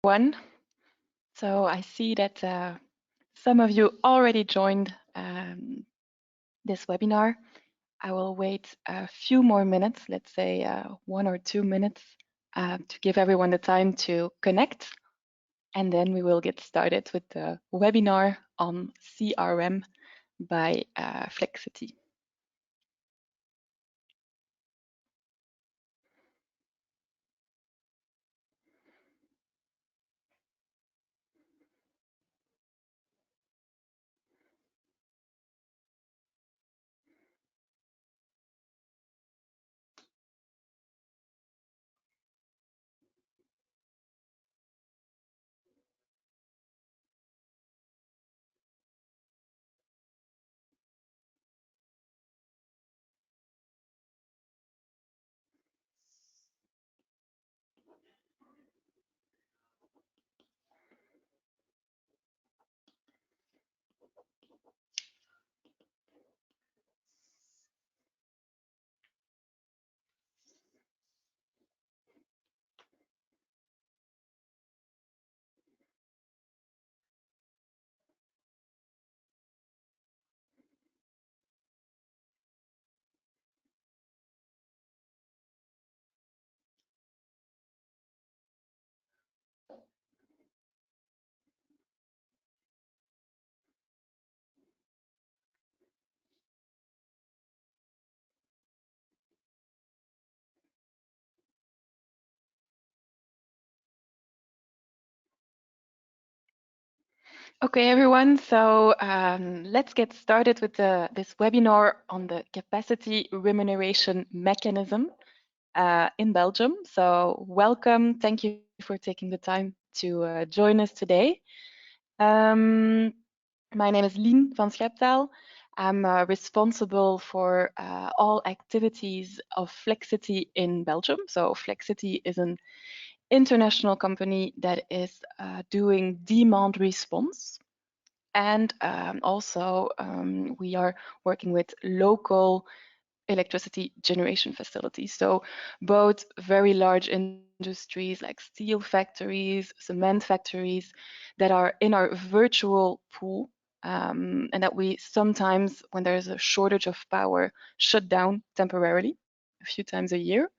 Everyone. So I see that some of you already joined this webinar. I will wait a few more minutes, let's say 1 or 2 minutes, to give everyone the time to connect. And then we will get started with the webinar on CRM by Flexcity. Okay, everyone, so let's get started with this webinar on the capacity remuneration mechanism in Belgium. So welcome, thank you for taking the time to join us today. My name is Lien van Scheptaal. I'm responsible for all activities of Flexcity in Belgium. So Flexcity is an international company that is doing demand response. And also we are working with local electricity generation facilities. So both very large industries like steel factories, cement factories that are in our virtual pool, and that we sometimes, when there's a shortage of power, shut down temporarily a few times a year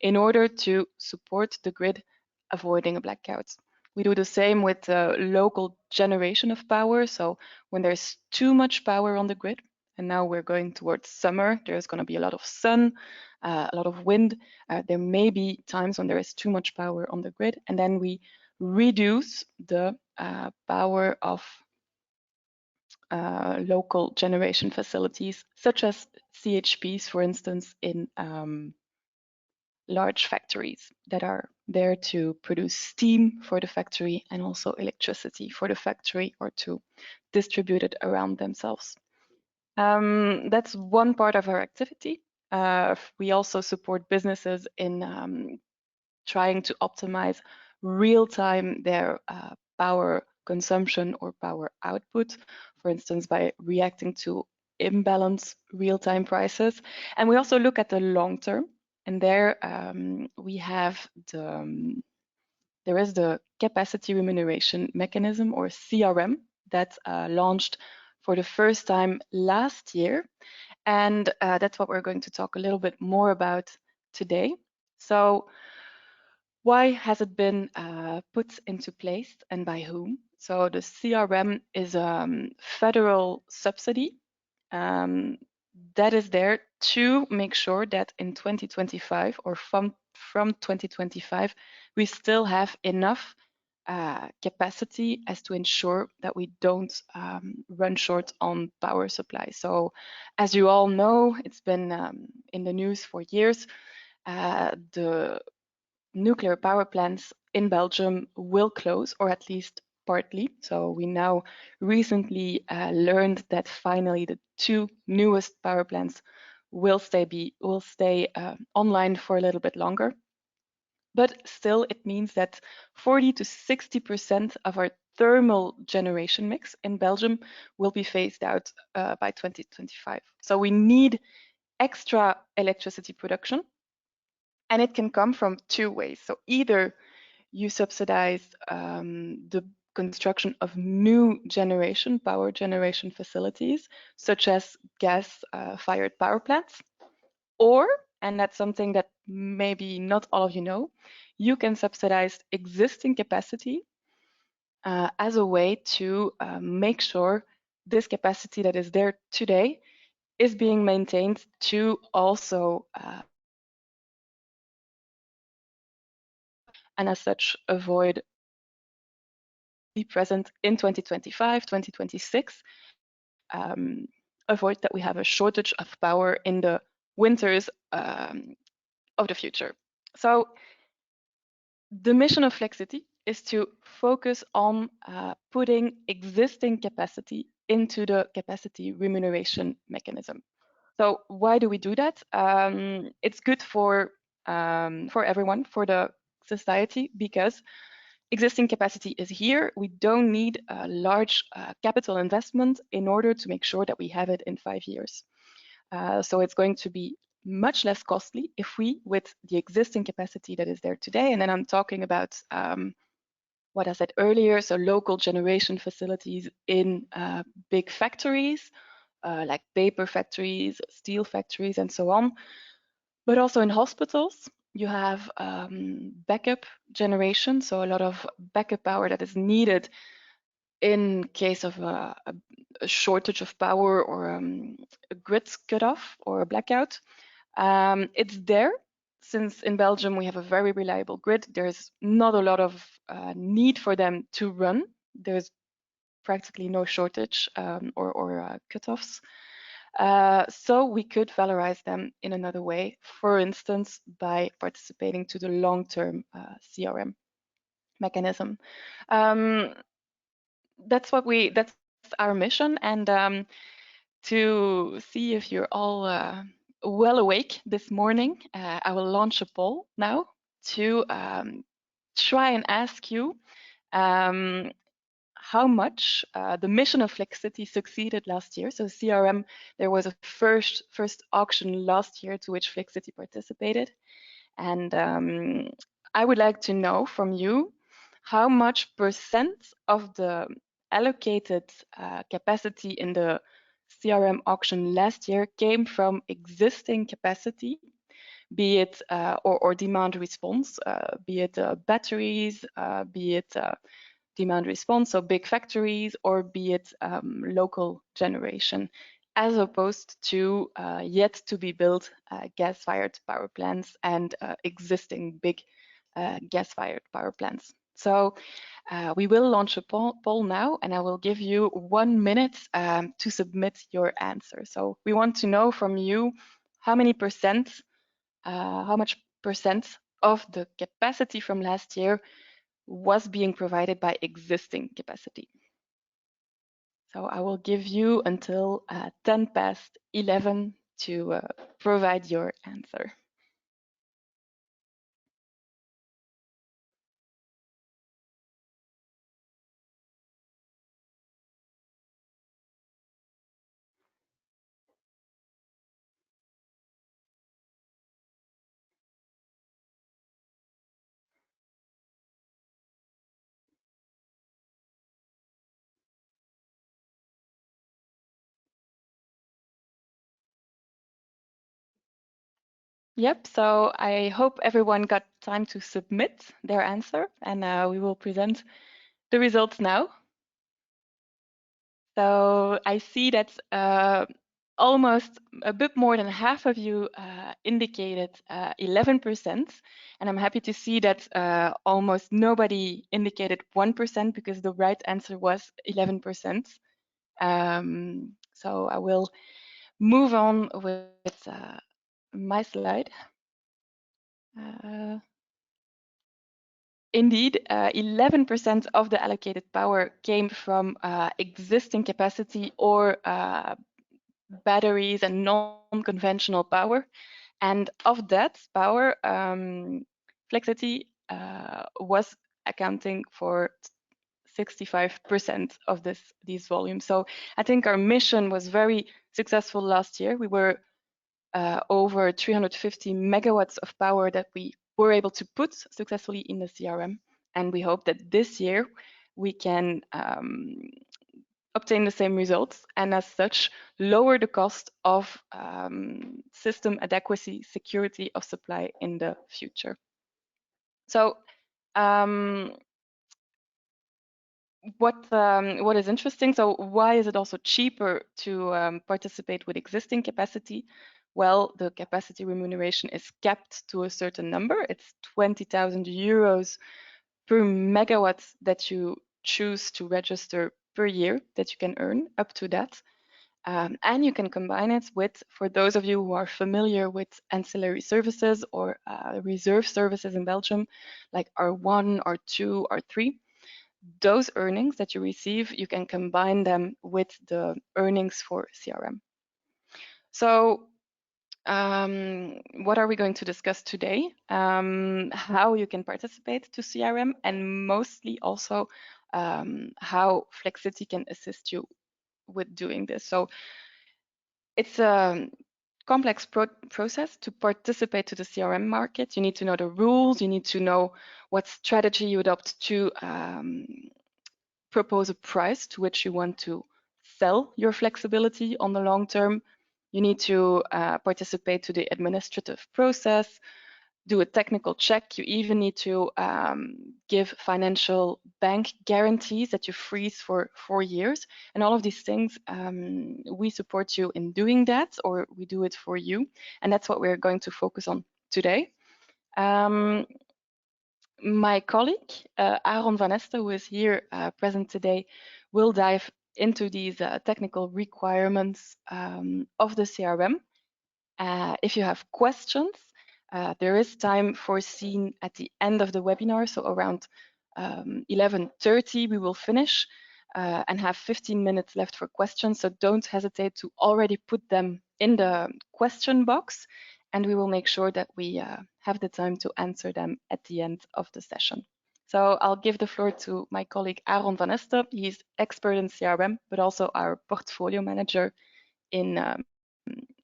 in order to support the grid, avoiding a blackout. We do the same with local generation of power. So when there's too much power on the grid, and now we're going towards summer, there's going to be a lot of sun, a lot of wind. There may be times when there is too much power on the grid, and then we reduce the power of local generation facilities, such as CHPs, for instance, in large factories that are there to produce steam for the factory and also electricity for the factory, or to distribute it around themselves. That's one part of our activity. We also support businesses in trying to optimize real-time their power consumption or power output, for instance, by reacting to imbalance real-time prices. And we also look at the long term, and there we have there is the capacity remuneration mechanism, or CRM, that launched for the first time last year. And that's what we're going to talk a little bit more about today. So why has it been put into place and by whom? So the CRM is a federal subsidy that is there to make sure that in 2025, or from 2025, we still have enough capacity as to ensure that we don't run short on power supply. So as you all know, it's been in the news for years. The nuclear power plants in Belgium will close, or at least partly. So we now recently learned that finally the 2 newest power plants will stay online for a little bit longer. But still, it means that 40 to 60% of our thermal generation mix in Belgium will be phased out by 2025. So we need extra electricity production, and it can come from 2 ways. So either You subsidize the construction of new power generation facilities, such as gas-fired power plants. Or, and that's something that maybe not all of you know, you can subsidize existing capacity as a way to make sure this capacity that is there today is being maintained to also and as such avoid be present in 2025, 2026, avoid that we have a shortage of power in the winters of the future. So the mission of Flexcity is to focus on putting existing capacity into the capacity remuneration mechanism. So why do we do that? It's good for everyone, for the society, because existing capacity is here. We don't need a large capital investment in order to make sure that we have it in 5 years. So it's going to be much less costly if we, with the existing capacity that is there today, and then I'm talking about what I said earlier, so local generation facilities in big factories, like paper factories, steel factories, and so on, but also in hospitals. You have backup generation, so a lot of backup power that is needed in case of a shortage of power or a grid cutoff or a blackout. It's there. Since in Belgium we have a very reliable grid, there's not a lot of need for them to run. There's practically no shortage or cutoffs. So we could valorize them in another way, for instance, by participating to the long-term CRM mechanism. That's our mission, and to see if you're all well awake this morning, I will launch a poll now to try and ask you how much the mission of Flexcity succeeded last year. So CRM, there was a first auction last year to which Flexcity participated. And I would like to know from you how much percent of the allocated capacity in the CRM auction last year came from existing capacity, be it or demand response, be it batteries, be it demand response, so big factories, or be it local generation, as opposed to yet to be built gas-fired power plants and existing big gas-fired power plants. So we will launch a poll now, and I will give you 1 minute to submit your answer. So we want to know from you how much percent of the capacity from last year was being provided by existing capacity. So I will give you until 11 to provide your answer. Yep, so I hope everyone got time to submit their answer, and we will present the results now. So I see that almost a bit more than half of you indicated 11%, and I'm happy to see that almost nobody indicated 1% because the right answer was 11%. So I will move on with my slide. Indeed, 11% of the allocated power came from existing capacity or batteries and non-conventional power. And of that power, Flexcity was accounting for 65% of these volumes. So I think our mission was very successful last year. We were over 350 megawatts of power that we were able to put successfully in the CRM. And we hope that this year we can obtain the same results, and as such lower the cost of system adequacy, security of supply in the future. So what is interesting, so why is it also cheaper to participate with existing capacity? Well, the capacity remuneration is capped to a certain number. It's 20,000 euros per megawatt that you choose to register per year that you can earn, up to that. And you can combine it with, for those of you who are familiar with ancillary services or reserve services in Belgium, like R1, R2, R3, those earnings that you receive, you can combine them with the earnings for CRM. So what are we going to discuss today? How you can participate to CRM, and mostly also how Flexcity can assist you with doing this. So it's a complex process to participate to the CRM market. You need to know the rules. You need to know what strategy you adopt to propose a price to which you want to sell your flexibility on the long term. You need to participate to the administrative process, do a technical check. You even need to give financial bank guarantees that you freeze for 4 years. And all of these things, we support you in doing that, or we do it for you. And that's what we're going to focus on today. My colleague, Aaron van Este, who is here present today, will dive into these technical requirements of the CRM. If you have questions, there is time foreseen at the end of the webinar, so around 11:30 we will finish and have 15 minutes left for questions, so don't hesitate to already put them in the question box, and we will make sure that we have the time to answer them at the end of the session. So I'll give the floor to my colleague Aaron van Este. He's expert in CRM, but also our portfolio manager in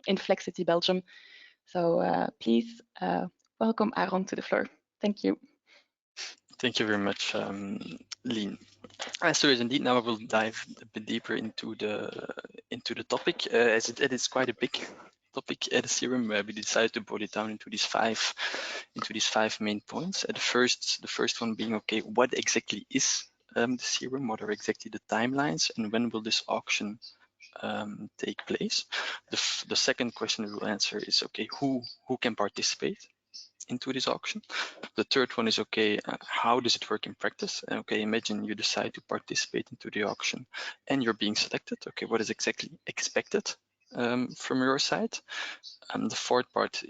Flexcity Belgium. So please welcome Aaron to the floor. Thank you. Thank you very much, Lien. So indeed, now I will dive a bit deeper into the topic, as it is quite a big topic at the CRM, where we decided to boil it down into these five main points. The first one being, okay, what exactly is the CRM? What are exactly the timelines, and when will this auction take place? The second question we will answer is, okay, who can participate into this auction? The third one is, okay, how does it work in practice? Okay, imagine you decide to participate into the auction and you're being selected. Okay, what is exactly expected from your side? And the fourth part,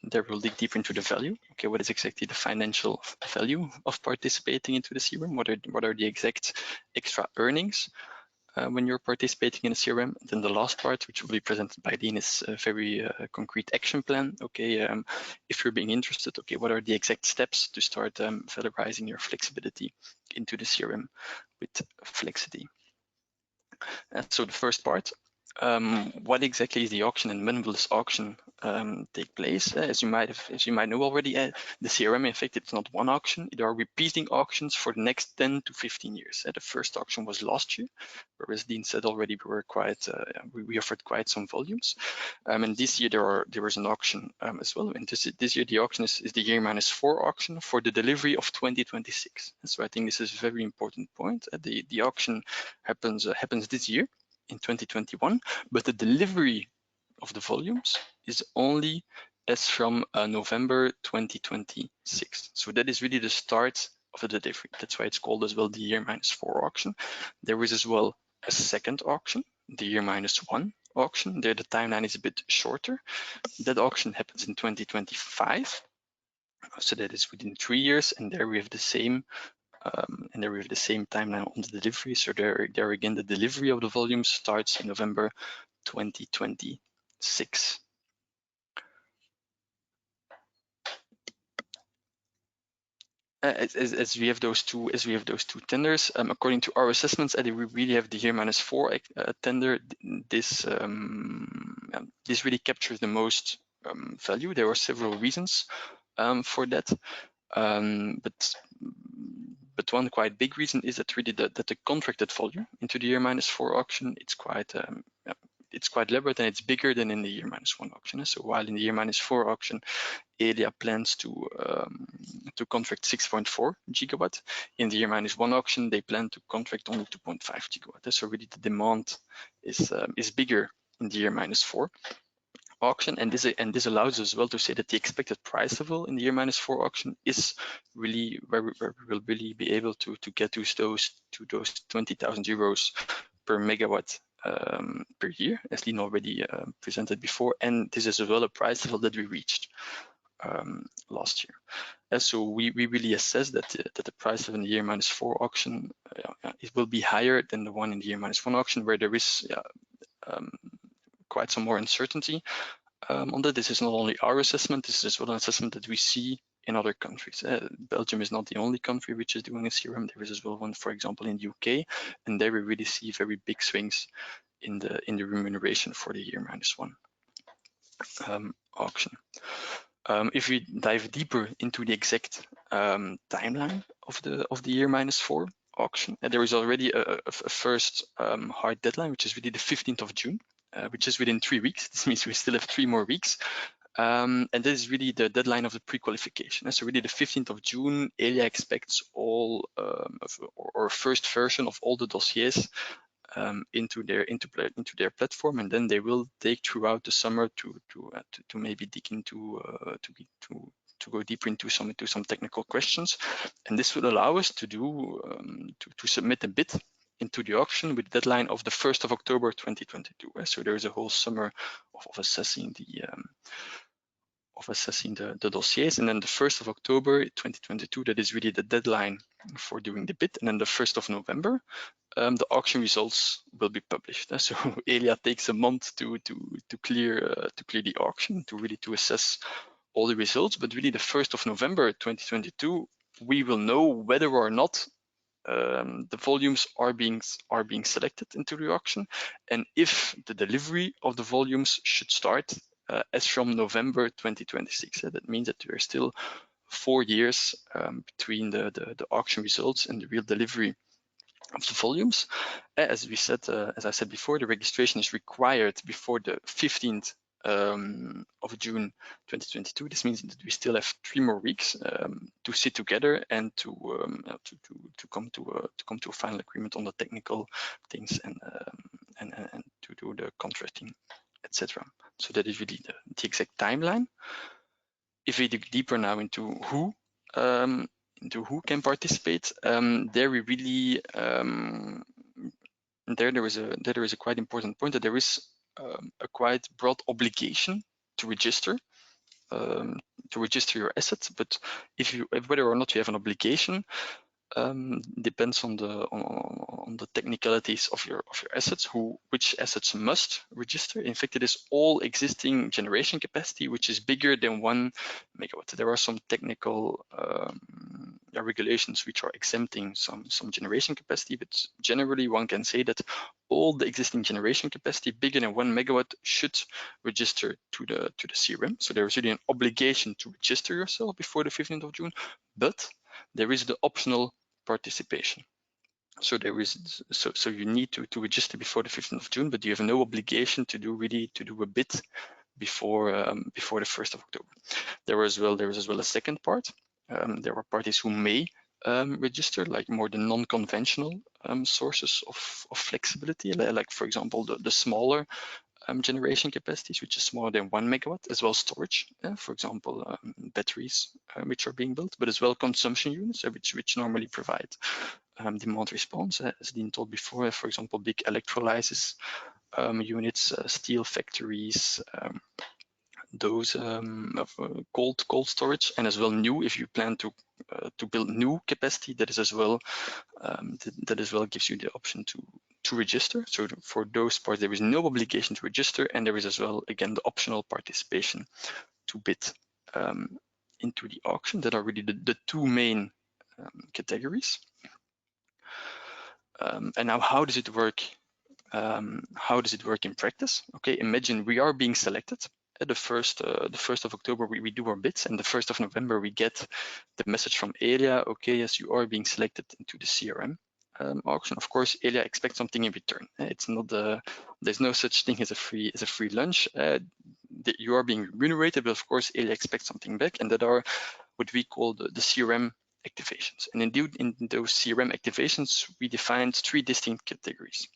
there we'll dig deeper into the value. Okay, what is exactly the financial value of participating into the CRM? What are the exact extra earnings when you're participating in a CRM? Then the last part, which will be presented by Dean, is a very concrete action plan. Okay, if you're being interested, okay, what are the exact steps to start valorizing your flexibility into the CRM with Flexcity? So the first part, what exactly is the auction and when will this auction take place? As you might know already, the CRM, in fact, it's not one auction. There are repeating auctions for the next 10 to 15 years. The first auction was last year, whereas Dean said already we offered quite some volumes. And this year there was an auction as well. And this year the auction is the year -4 auction for the delivery of 2026. So I think this is a very important point. The auction happens this year in 2021, but the delivery of the volumes is only as from November 2026. So that is really the start of the delivery. That's why it's called as well the year -4 auction. There is as well a second auction, the year -1 auction. There the timeline is a bit shorter. That auction happens in 2025. So that is within 3 years, and there we have the same timeline on the delivery. So there again, the delivery of the volumes starts in November 2026. As we have those two tenders, according to our assessments, we really have the year -4 tender. This really captures the most value. There are several reasons for that. But But one quite big reason is that really that the contracted volume into the year -4 auction, it's quite elaborate and it's bigger than in the year -1 auction. So while in the year -4 auction, Elia plans to contract 6.4 gigawatt, in the year -1 auction they plan to contract only 2.5 gigawatt. So really the demand is bigger in the year -4 auction, and this allows us as well to say that the expected price level in the year -4 auction is really where we will really be able to get to those 20,000 euros per megawatt per year, as Lien already presented before, and this is as well a price level that we reached last year. And so we really assess that the price level in the year -4 auction it will be higher than the one in the year -1 auction, where there is quite some more uncertainty on that. This is not only our assessment, this is as well an assessment that we see in other countries. Belgium is not the only country which is doing a CRM. There is as well one, for example, in the UK, and there we really see very big swings in the remuneration for the year -1 auction. If we dive deeper into the exact timeline of the year -4 auction, there is already a first hard deadline, which is really the 15th of June, which is within 3 weeks. This means we still have 3 more weeks. And this is really the deadline of the pre-qualification. So really the 15th of June, Elia expects all or first version of all the dossiers into their platform, and then they will take throughout the summer to maybe dig into to go deeper into some technical questions, and this will allow us to do to submit a bid into the auction with the deadline of the 1st of October 2022. So there is a whole summer of assessing the dossiers, and then the 1st of October 2022, that is really the deadline for doing the bid, and then the 1st of November the auction results will be published. So Elia takes a month to clear the auction, to assess all the results, but really the 1st of November 2022 we will know whether or not the volumes are being selected into the auction, and if the delivery of the volumes should start as from November 2026. That means that there are still 4 years between the auction results and the real delivery of the volumes. As I said before, the registration is required before the 15th of June 2022. This means that we still have 3 more weeks to sit together and to come to a final agreement on the technical things and to do the contracting, etc. So that is really the exact timeline. If we dig deeper now into who can participate, there we really there is a quite important point, that there is a quite broad obligation to register your assets, but whether or not you have an obligation depends on the technicalities of your assets, which assets must register. In fact, it is all existing generation capacity which is bigger than 1 megawatt. There are some technical regulations which are exempting some generation capacity, but generally one can say that all the existing generation capacity bigger than 1 megawatt should register to the CRM. So there is really an obligation to register yourself before the 15th of June, but there is the optional participation. So you need to register before the 15th of June, but you have no obligation to do a bid before the 1st of October. There is as well a second part. There are parties who may register, like more the non-conventional sources of flexibility, like for example the smaller generation capacities, which is smaller than 1 megawatt, as well as storage, for example batteries which are being built, but as well consumption units which normally provide demand response, as Dean told before, for example big electrolysis units, steel factories, those cold storage, and as well new, if you plan to build new capacity, that is as well gives you the option to register. So for those parts there is no obligation to register, and there is as well again the optional participation to bid into the auction. That are really the 2 main categories. And now how does it work? How does it work in practice? Okay, imagine we are being selected the 1st of October, we do our bids, and the 1st of November, we get the message from Elia, okay, yes, you are being selected into the CRM auction. Of course, Elia expects something in return. It's not there's no such thing as a free lunch. You are being remunerated, but of course, Elia expects something back, and that are what we call the CRM activations. And indeed, in those CRM activations, we defined 3 distinct categories.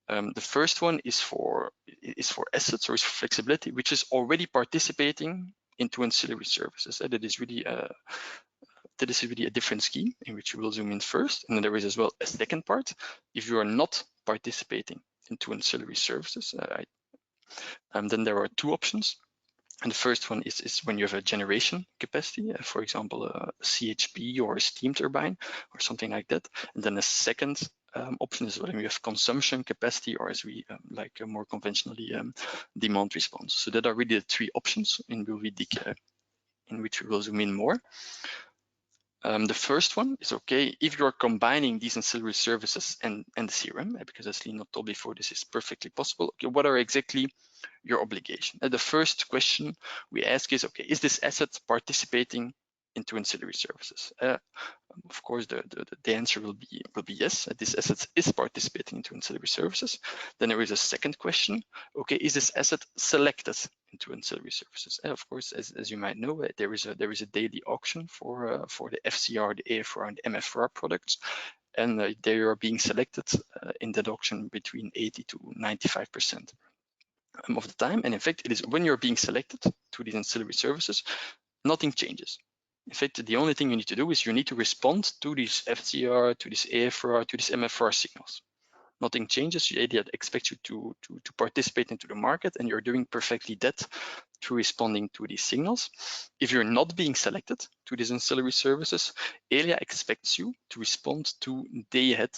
The first one is for assets, or is for flexibility, which is already participating into ancillary services. That is really a different scheme, in which we will zoom in first. And then there is as well a second part. If you are not participating into ancillary services, then there are 2 options. And the first one is when you have a generation capacity, for example, a CHP or a steam turbine or something like that. And then a second option is when you have consumption capacity, or as we like more conventionally, demand response. So that are really the 3 options in which we will zoom in more. The first one is okay if you are combining these ancillary services and the CRM, because as Lena told before, this is perfectly possible. Okay, what are exactly your obligation? The first question we ask is, okay, is this asset participating into ancillary services? Of course, the answer will be yes. This asset is participating into ancillary services. Then there is a second question. Okay, is this asset selected into ancillary services? Of course, as you might know, there is a daily auction for the FCR, the AFR, and the MFR products, and they are being selected in that auction between 80 to 95% of the time. And in fact, it is when you're being selected to these ancillary services, nothing changes. In fact, the only thing you need to do is you need to respond to these FCR, to this AFR, to these MFR signals. Nothing changes. They expect you to participate into the market, and you're doing perfectly that through responding to these signals. If you're not being selected to these ancillary services, Elia expects you to respond to day-ahead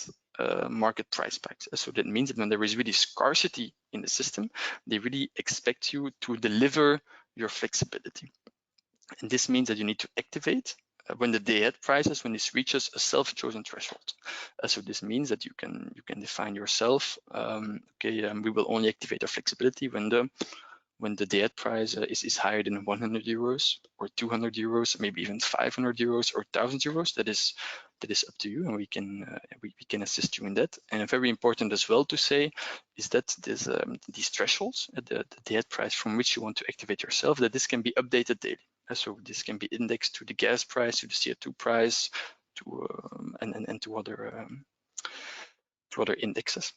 market price spikes. So that means that when there is really scarcity in the system, they really expect you to deliver your flexibility. And this means that you need to activate when the day-ahead prices, when this reaches a self-chosen threshold. So this means that you can define yourself, we will only activate our flexibility when the day-ahead price is higher than 100 euros or 200 euros, maybe even 500 euros or 1,000 euros. That is up to you, and we can assist you in that. And very important as well to say is that these thresholds, the day-ahead price from which you want to activate yourself, that this can be updated daily. So this can be indexed to the gas price, to the CO2 price, and to other indexes.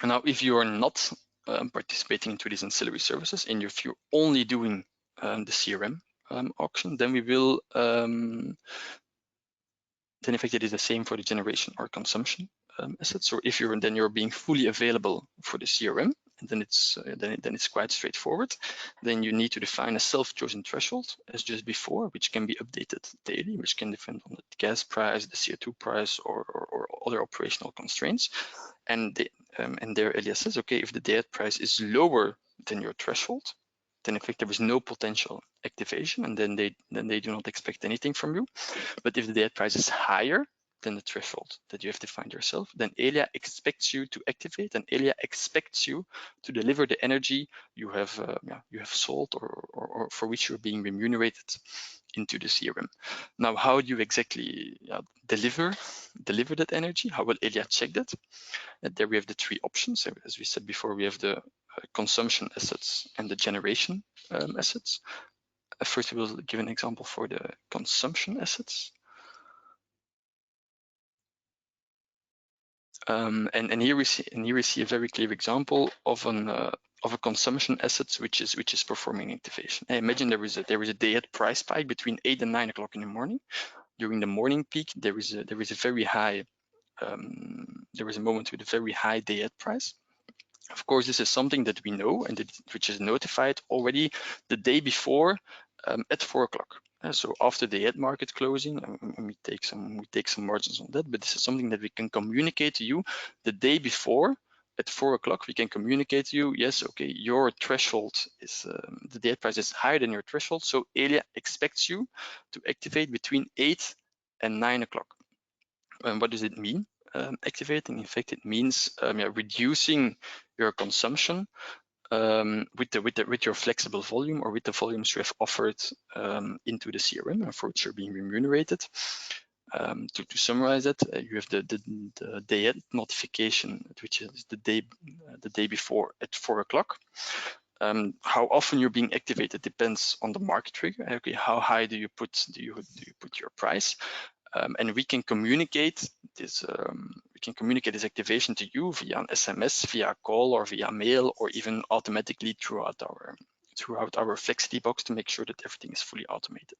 And now, if you are not participating into these ancillary services, and if you're only doing the CRM auction, then we will then in fact it is the same for the generation or consumption assets. So if you're being fully available for the CRM, and then it's quite straightforward. Then you need to define a self-chosen threshold as just before, which can be updated daily, which can depend on the gas price, the CO2 price, or other operational constraints. And there Elia says, okay, if the day-ahead price is lower than your threshold, then in fact there is no potential activation, and then they do not expect anything from you. But if the day-ahead price is higher than the threshold that you have defined yourself, then Elia expects you to activate, and Elia expects you to deliver the energy you have sold or for which you're being remunerated into the CRM. Now, how do you exactly deliver that energy? How will Elia check that? There we have the 3 options. As we said before, we have the consumption assets and the generation assets. First, we will give an example for the consumption assets. And here we see a very clear example of a consumption asset which is performing activation. Imagine there is a day-ahead price spike between 8 and 9 o'clock in the morning. During the morning peak, there is a very high there is a moment with a very high day-ahead price. Of course, this is something that we know and which is notified already the day before at 4 o'clock. So after the day-ahead market closing, we take some margins on that, but this is something that we can communicate to you the day before at 4 o'clock. We can communicate to you, yes, okay, your threshold is the day-ahead price is higher than your threshold, so Elia expects you to activate between 8 and 9 o'clock. And what does it mean? Activating, in fact, it means reducing your consumption with your flexible volume or with the volumes you have offered into the CRM and for which you're being remunerated. To summarize it, you have the day end notification, which is the day before at 4 o'clock. How often you're being activated depends on the market trigger. Okay, how high do you put your price? And we can communicate this activation to you via an SMS, via call, or via mail, or even automatically throughout our Flexcity box to make sure that everything is fully automated.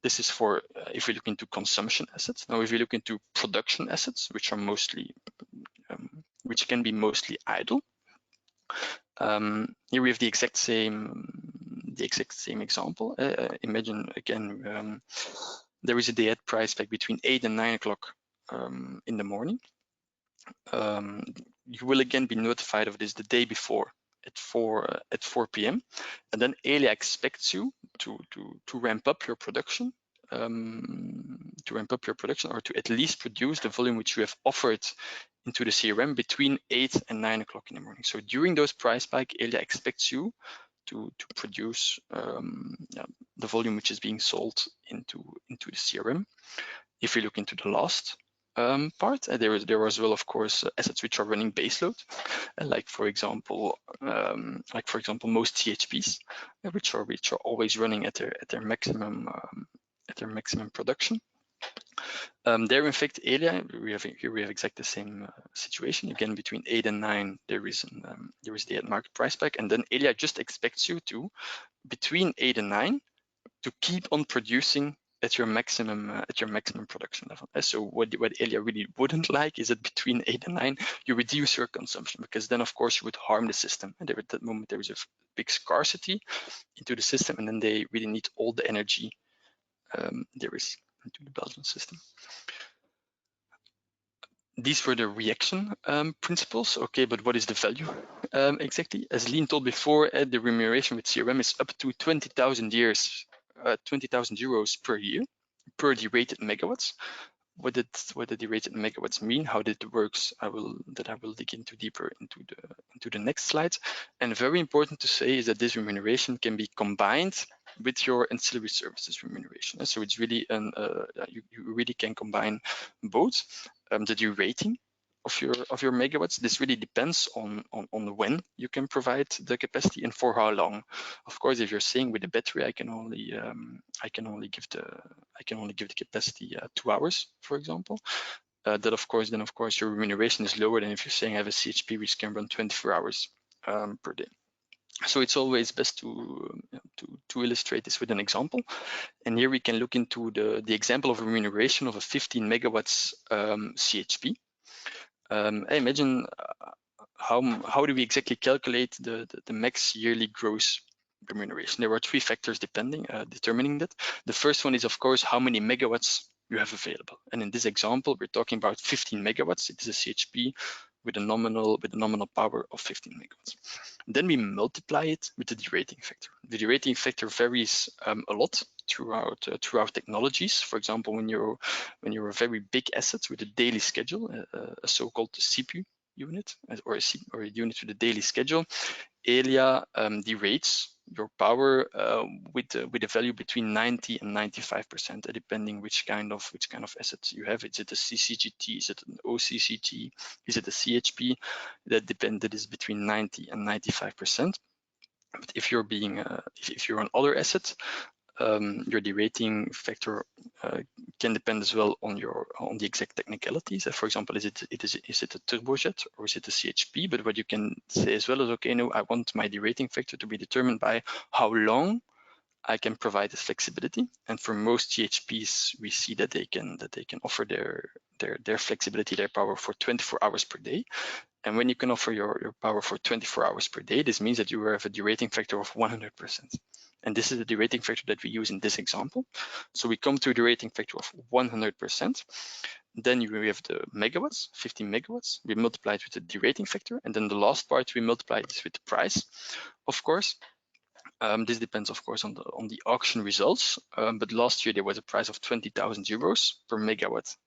This is for if we look into consumption assets. Now, if we look into production assets, which are mostly which can be mostly idle. Here we have the exact same example. Imagine again, there is a day at price back between 8 and 9 o'clock in the morning. You will again be notified of this the day before at 4 p.m. and then Elia expects you to ramp up your production. Or to at least produce the volume which you have offered into the CRM between 8 and 9 o'clock in the morning. So during those price spike, Elia expects you to produce the volume which is being sold into the CRM. If we look into the last part, there are as well, of course, assets which are running baseload, like for example, most CHPs, which are always running at their maximum production. There, in fact, Elia, we have exactly the same situation. Again, between 8 and 9, there is the market price spike, and then Elia just expects you to, between 8 and 9, to keep on producing at your maximum production level. So what Elia really wouldn't like is that between 8 and 9 you reduce your consumption, because then of course you would harm the system. And at that moment there is a big scarcity into the system, and then they really need all the energy there is into the Belgian system. These were the reaction principles. Okay, but what is the value exactly? As Lean told before, the remuneration with CRM is up to 20,000 euros per year per derated megawatts. What did derated megawatts mean? How did it work? I will dig into deeper into the next slides. And very important to say is that this remuneration can be combined with your ancillary services remuneration. So it's really you really can combine both. The derating of your megawatts, this really depends on when you can provide the capacity and for how long. Of course, if you're saying with the battery, I can only give the capacity 2 hours, for example. Then of course your remuneration is lower than if you're saying I have a CHP which can run 24 hours per day. So it's always best to illustrate this with an example. And here we can look into the example of remuneration of a 15 megawatts CHP. I imagine how do we exactly calculate the max yearly gross remuneration? There are 3 factors determining that. The first one is, of course, how many megawatts you have available. And in this example, we're talking about 15 megawatts. It is a CHP with a nominal power of 15 megawatts. Then we multiply it with the derating factor. The derating factor varies a lot throughout technologies. For example, when you're a very big asset with a daily schedule, a so-called CPU unit or a unit with a daily schedule, Elia derates your power with a value between 90 and 95%, depending which kind of assets you have. Is it a CCGT? Is it an OCCG? Is it a CHP? That is between 90 and 95%. But if you're on other assets, your derating factor can depend as well on the exact technicalities. For example, is it a turbojet or is it a CHP? But what you can say as well is, okay, no, I want my derating factor to be determined by how long I can provide this flexibility. And for most CHPs, we see that they can offer their flexibility, their power for 24 hours per day. And when you can offer your power for 24 hours per day, this means that you have a derating factor of 100%. And this is the derating factor that we use in this example. So we come to a derating factor of 100%. Then we have the megawatts, 15 megawatts. We multiply it with the derating factor. And then the last part, we multiply this with the price, of course. This depends, of course, on the auction results. But last year, there was a price of 20,000 euros per megawatt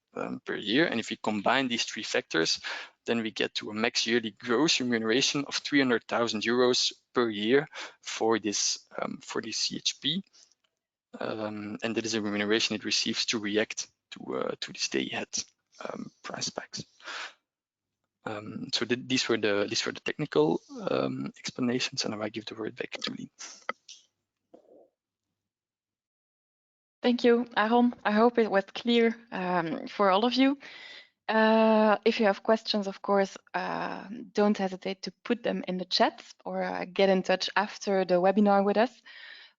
per year. And if we combine these 3 factors, then we get to a max yearly gross remuneration of 300,000 euros per year for this CHP. And that is a remuneration it receives to react to this day-ahead price spikes. So these were the technical explanations, and now I give the word back to Lien. Thank you, Aaron. I hope it was clear for all of you. If you have questions, of course, don't hesitate to put them in the chat or get in touch after the webinar with us.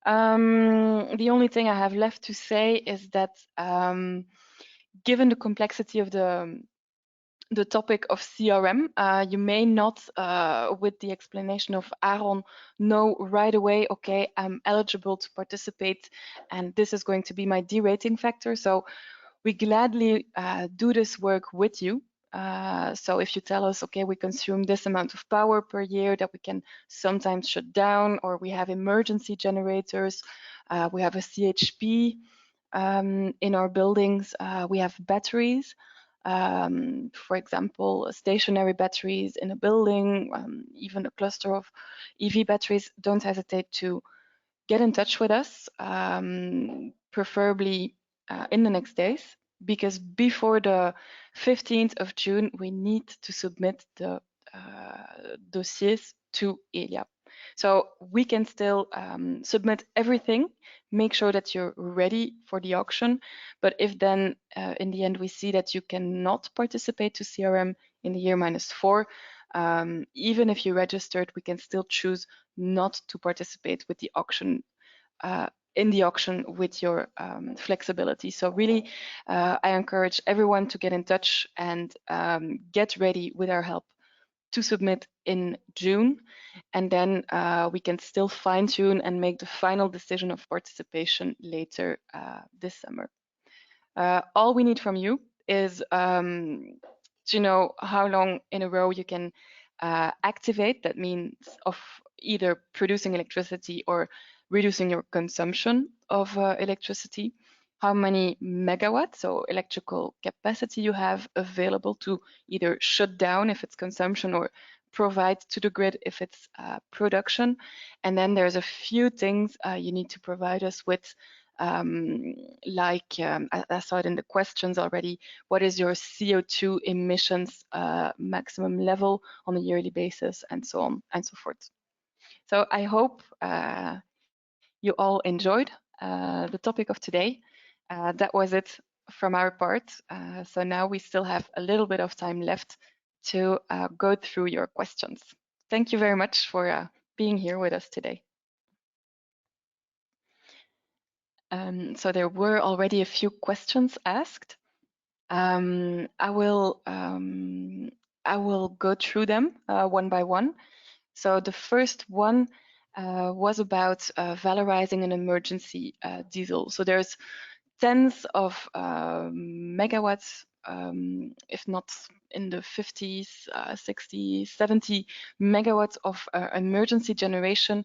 The only thing I have left to say is that given the complexity of the topic of CRM, you may not, with the explanation of Aaron, know right away, okay, I'm eligible to participate and this is going to be my derating factor. So we gladly do this work with you. So if you tell us, okay, we consume this amount of power per year that we can sometimes shut down, or we have emergency generators, we have a CHP in our buildings, we have batteries. For example, stationary batteries in a building, even a cluster of EV batteries, don't hesitate to get in touch with us, preferably in the next days, because before the 15th of June, we need to submit the dossiers to ELIA. So we can still submit everything, make sure that you're ready for the auction. But if then in the end we see that you cannot participate to CRM in the year -4, even if you registered, we can still choose not to participate with the auction in the auction with your flexibility. So really, I encourage everyone to get in touch and get ready with our help to submit in June, and then we can still fine-tune and make the final decision of participation later this summer. All we need from you is to know how long in a row you can activate. That means of either producing electricity or reducing your consumption of electricity, how many megawatts, so electrical capacity you have available to either shut down if it's consumption or provide to the grid if it's production. And then there's a few things you need to provide us with, like I saw it in the questions already, what is your CO2 emissions maximum level on a yearly basis, and so on and so forth. So I hope you all enjoyed the topic of today. That was it from our part. So now we still have a little bit of time left to go through your questions. Thank you very much for being here with us today. So there were already a few questions asked. I will go through them one by one. So the first one was about valorizing an emergency diesel. So there's tens of megawatts, if not in the 50s, 60, 70 megawatts of emergency generation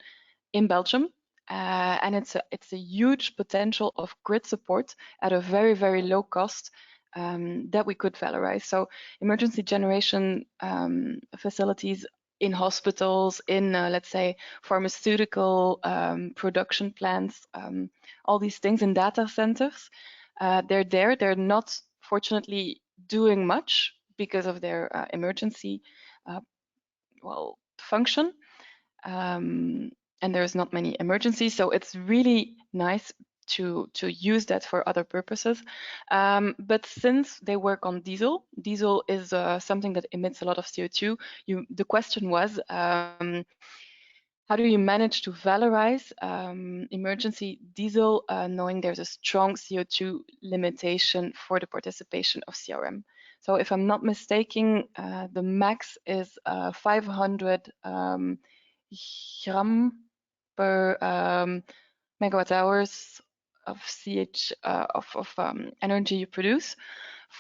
in Belgium. And it's a huge potential of grid support at a very, very low cost that we could valorize. So emergency generation facilities in hospitals, in let's say pharmaceutical production plants, all these things in data centers, they're there. They're not fortunately doing much because of their emergency function. And there's not many emergencies, so it's really nice to use that for other purposes. But since they work on diesel is something that emits a lot of CO2. The question was, how do you manage to valorize emergency diesel, knowing there's a strong CO2 limitation for the participation of CRM? So if I'm not mistaken, the max is 500 gram per megawatt hours of energy you produce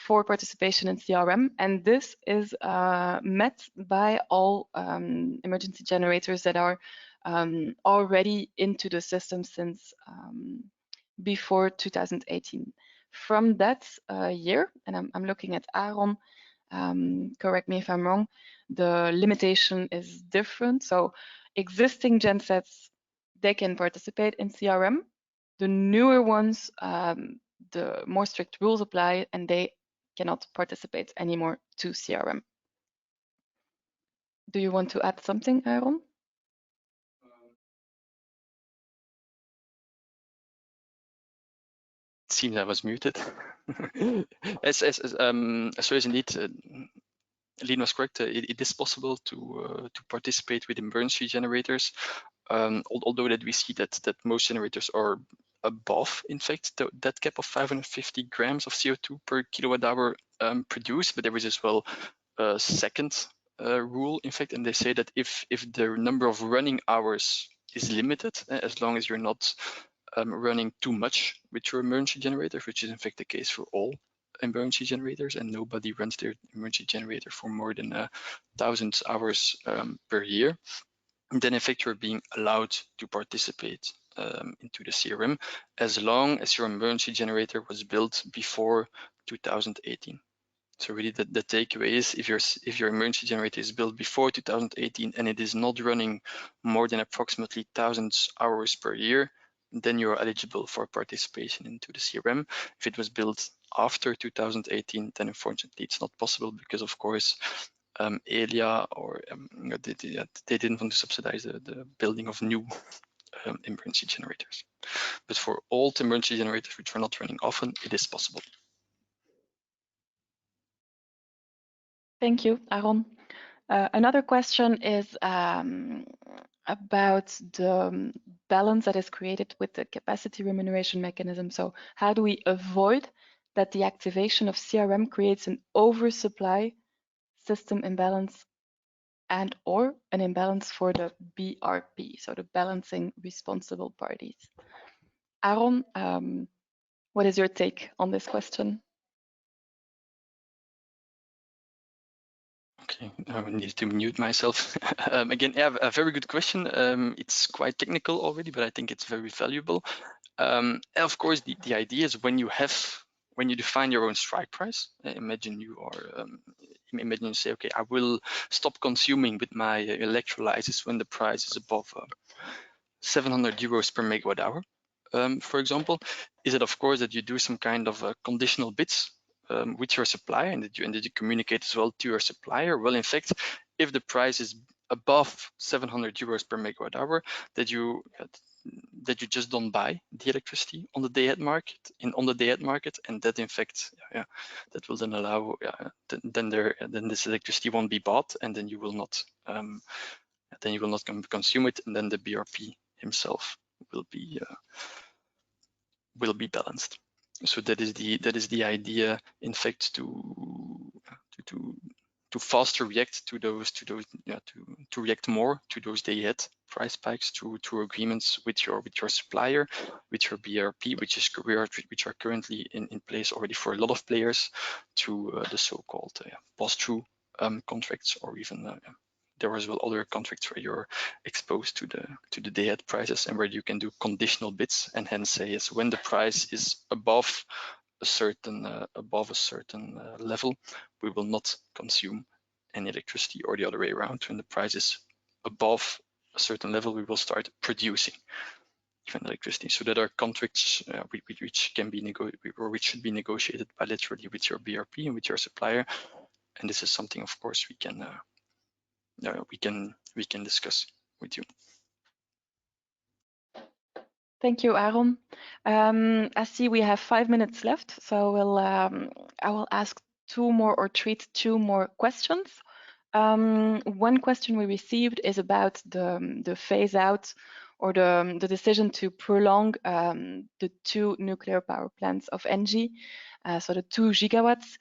for participation in CRM, and this is met by all emergency generators that are already into the system since before 2018. From that year, and I'm looking at Aaron, correct me if I'm wrong, the limitation is different. So existing gensets, they can participate in CRM. The newer ones, the more strict rules apply and they cannot participate anymore to CRM. Do you want to add something, Aaron? It seems I was muted. as indeed, Lien was correct. It is possible to participate with emergency generators, although that we see that most generators are above, in fact, that cap of 550 grams of CO2 per kilowatt hour produced. But there is as well a second rule, in fact, and they say that if the number of running hours is limited, as long as you're not running too much with your emergency generator, which is in fact the case for all emergency generators, and nobody runs their emergency generator for more than 1,000 hours per year, then in fact you're being allowed to participate into the CRM as long as your emergency generator was built before 2018. So really the takeaway is if your emergency generator is built before 2018 and it is not running more than approximately 1,000 hours per year, then you're eligible for participation into the CRM. If it was built after 2018, then unfortunately it's not possible because of course ELIA or they didn't want to subsidize the building of new emergency generators. But for old emergency generators which are not running often, it is possible. Thank you, Aaron. Another question is about the balance that is created with the capacity remuneration mechanism. So how do we avoid that the activation of CRM creates an oversupply system imbalance and or an imbalance for the BRP, so the balancing responsible parties? Aaron, what is your take on this question? Okay, I need to mute myself. Again, yeah, a very good question. It's quite technical already, but I think it's very valuable. Of course, the idea is when you define your own strike price, imagine you say, okay, I will stop consuming with my electrolysis when the price is above 700 euros per megawatt hour, for example. Is it of course that you do some kind of conditional bids with your supplier and that you communicate as well to your supplier? Well, in fact, if the price is above 700 euros per megawatt hour, that you just don't buy the electricity on the day-ahead market, and that in fact, that will then allow, then this electricity won't be bought, and then you will not consume it, and then the BRP himself will be balanced. So that is the idea, in fact, to faster react to react more to those day-ahead price spikes through agreements with your supplier, with your BRP, which are currently in place already for a lot of players, to the so-called pass-through contracts, or even there are as well other contracts where you're exposed to the day-ahead prices and where you can do conditional bids, and hence say, yes, when the price is above a certain level, we will not consume any electricity, or the other way around. When the price is above a certain level, we will start producing even electricity. So that are contracts which can be which should be negotiated bilaterally with your BRP and with your supplier. And this is something, of course, we can discuss with you. Thank you, Aaron. I see we have 5 minutes left, so I will ask treat two more questions. One question we received is about the phase out, or the decision to prolong the 2 nuclear power plants of ENGIE, so the 2 gigawatts.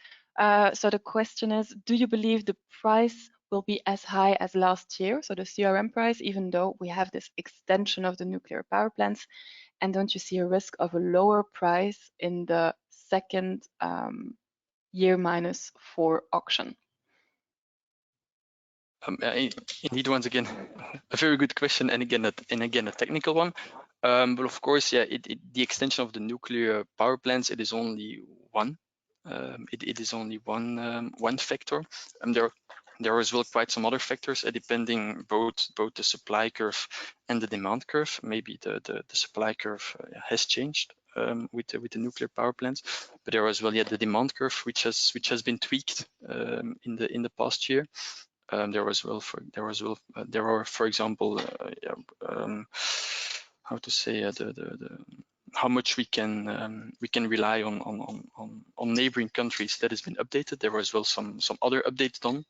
So the question is, do you believe the price will be as high as last year, so the CRM price, even though we have this extension of the nuclear power plants? And don't you see a risk of a lower price in the second year minus 4 auction? Indeed, once again, a very good question, and again a technical one. But of course, yeah, the extension of the nuclear power plants, it is only one it is only one factor. There are as well quite some other factors depending both the supply curve and the demand curve. Maybe the supply curve has changed with the nuclear power plants, but there are as well the demand curve which has been tweaked in the past year. There are, for example, how to say how much we can rely on neighboring countries. That has been updated. There were as well some other updates done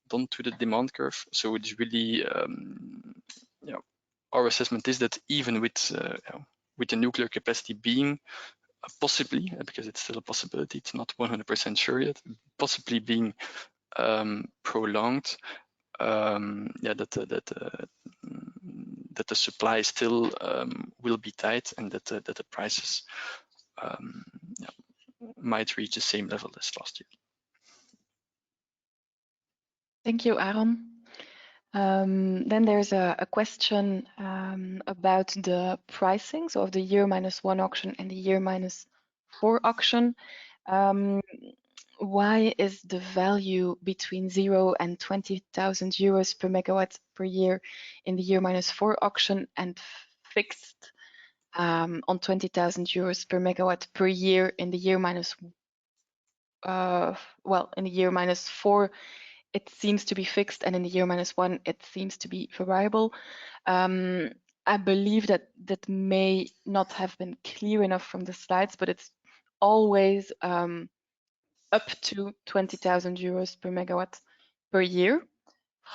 to the demand curve. So it's really our assessment is that even with the nuclear capacity being possibly, because it's still a possibility, it's not 100% sure yet, possibly being prolonged, that the supply still will be tight, and that the prices might reach the same level as last year. Thank you, Aaron. Then there's a question about the pricing, so of the year -1 auction and the year -4 auction. Why is the value between 0 and 20,000 euros per megawatt per year in the year -4 auction and fixed on 20,000 euros per megawatt per year in the year in the year -4 it seems to be fixed, and in the year -1 it seems to be variable. I believe that may not have been clear enough from the slides, but it's always up to 20,000 euros per megawatt per year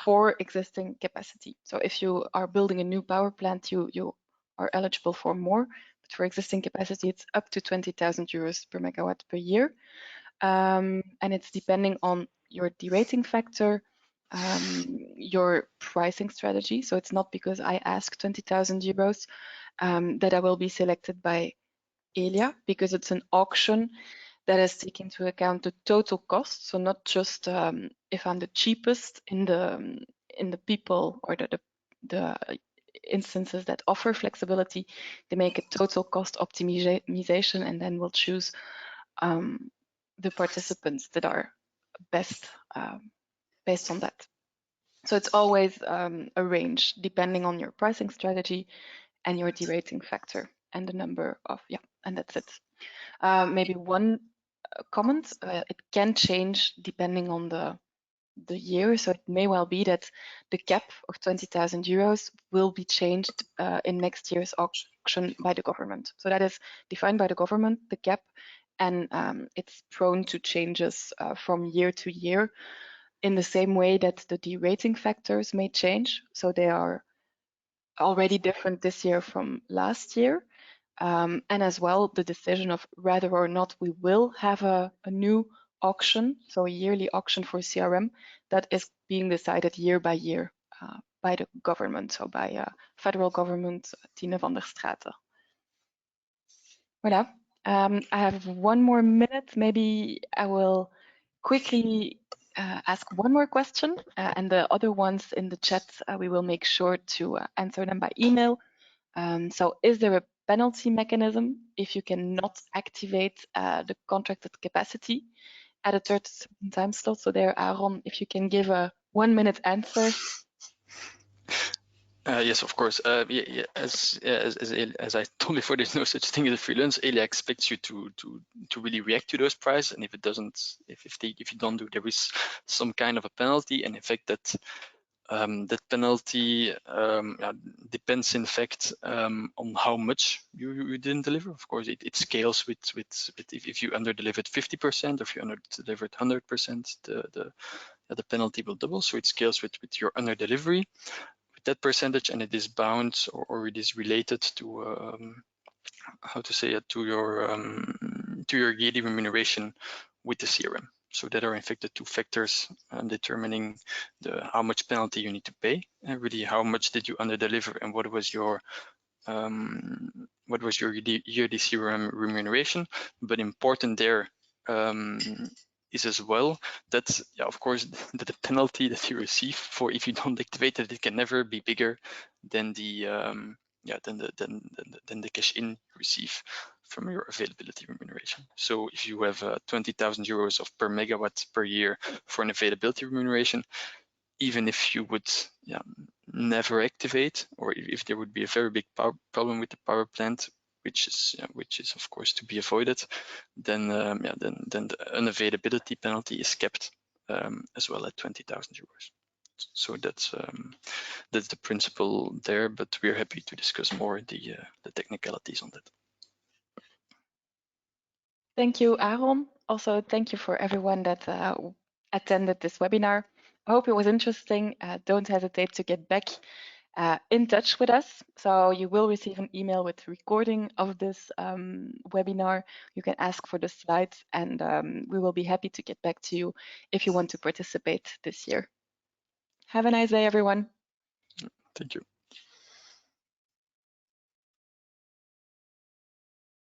for existing capacity. So if you are building a new power plant, you are eligible for more, but for existing capacity, it's up to 20,000 euros per megawatt per year. And it's depending on your derating factor, your pricing strategy. So it's not because I ask 20,000 euros that I will be selected by Elia, because it's an auction that is taking into account the total cost. So not just if I'm the cheapest in the people or the instances that offer flexibility, they make a total cost optimization and then will choose the participants that are best based on that. So it's always a range depending on your pricing strategy and your derating factor and the number of, and that's it. Maybe one comment, it can change depending on the year. So it may well be that the cap of 20,000 euros will be changed in next year's auction by the government. So that is defined by the government, the cap, and it's prone to changes from year to year in the same way that the derating factors may change. So they are already different this year from last year. And as well, the decision of whether or not we will have a new auction, so a yearly auction for CRM, that is being decided year by year by the government, so by federal government, Tine van der Straten. Voilà. I have 1 more minute. Maybe I will quickly ask one more question, and the other ones in the chat, we will make sure to answer them by email. So is there a penalty mechanism if you cannot activate the contracted capacity at a certain time slot? So there, Aaron, if you can give a 1 minute answer. Yes, of course. As I told before, there's no such thing as a freelance. Elia expects you to really react to those prices, and if it doesn't, if you don't do, there is some kind of a penalty, and in fact that penalty depends in fact on how much you didn't deliver. Of course, it scales with if you under delivered 50%, or if you under delivered 100%, the penalty will double. So it scales with your under delivery. That percentage, and it is bound or it is related to how to say it, to your yearly remuneration with the CRM. So that are in fact the 2 factors determining how much penalty you need to pay, and really how much did you under deliver, and what was your yearly CRM remuneration. But important there is as well that, of course, the penalty that you receive for if you don't activate it can never be bigger than the than the cash in you receive availability remuneration. So if you have 20,000 euros of per megawatt per year for an availability remuneration, even if you would never activate, or if there would be a very big problem with the power plant, which is of course to be avoided, then then the unavailability penalty is kept as well at 20,000 euros. So that's the principle there, but we're happy to discuss more the technicalities on that. Thank you, Aaron. Also, thank you for everyone that attended this webinar. I hope it was interesting. Don't hesitate to get back in touch with us. So you will receive an email with the recording of this webinar. You can ask for the slides, and we will be happy to get back to you if you want to participate this year. Have a nice day, everyone. Thank you.